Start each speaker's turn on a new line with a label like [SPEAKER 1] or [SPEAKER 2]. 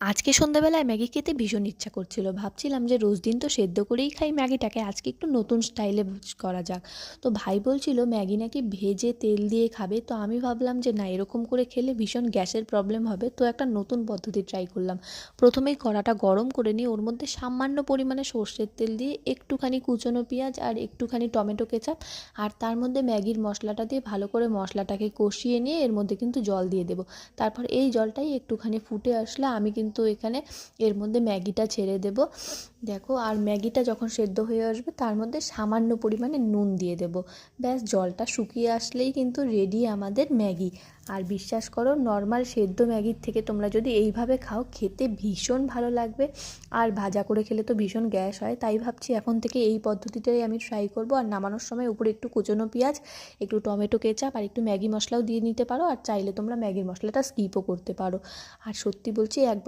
[SPEAKER 1] আজকে সন্ধ্যাবেলায় ম্যাগি খেতে ভীষণ ইচ্ছা করছিল। ভাবছিলাম যে রোজ দিন তো সেদ্ধ করেই খাই ম্যাগিটাকে, আজকে একটু নতুন স্টাইলে করা যাক। তো ভাই বলছিল ম্যাগি নাকি ভেজে তেল দিয়ে খাবে, তো আমি ভাবলাম যে না, এরকম করে খেলে ভীষণ গ্যাসের প্রবলেম হবে, তো একটা নতুন পদ্ধতি ট্রাই করলাম। প্রথমেই কড়াটা গরম করে নিয়ে ওর মধ্যে সামান্য পরিমাণে সর্ষের তেল দিয়ে একটুখানি কুচনো পেঁয়াজ আর একটুখানি টমেটো কেচাপ আর তার মধ্যে ম্যাগির মশলাটা দিয়ে ভালো করে মশলাটাকে কষিয়ে নিয়ে এর মধ্যে কিন্তু জল দিয়ে দেবো। তারপর এই জলটাই একটুখানি ফুটে আসলে আমি কিন্তু এখানে এর মধ্যে ম্যাগিটা ছেড়ে দেব। দেখো, আর ম্যাগিটা যখন সেদ্ধ হয়ে আসবে তার মধ্যে সামান্য পরিমাণে নুন দিয়ে দেব। ব্যাস, জলটা শুকিয়ে আসলেই কিন্তু রেডি আমাদের ম্যাগি। আর বিশ্বাস করো, নর্মাল সেদ্ধ ম্যাগির থেকে তোমরা যদি এইভাবে খাও খেতে ভীষণ ভালো লাগবে। আর ভাজা করে খেলে তো ভীষণ গ্যাস হয়, তাই ভাবছি এখন থেকে এই পদ্ধতিটাই আমি ট্রাই করব। আর নামানোর সময় উপরে একটু কুচনো পেঁয়াজ, একটু টমেটো কেচাপ আর একটু ম্যাগি মশলাও দিয়ে নিতে পারো, আর চাইলে তোমরা ম্যাগির মশলাটা স্কিপও করতে পারো। আর সত্যি বলছি, একবার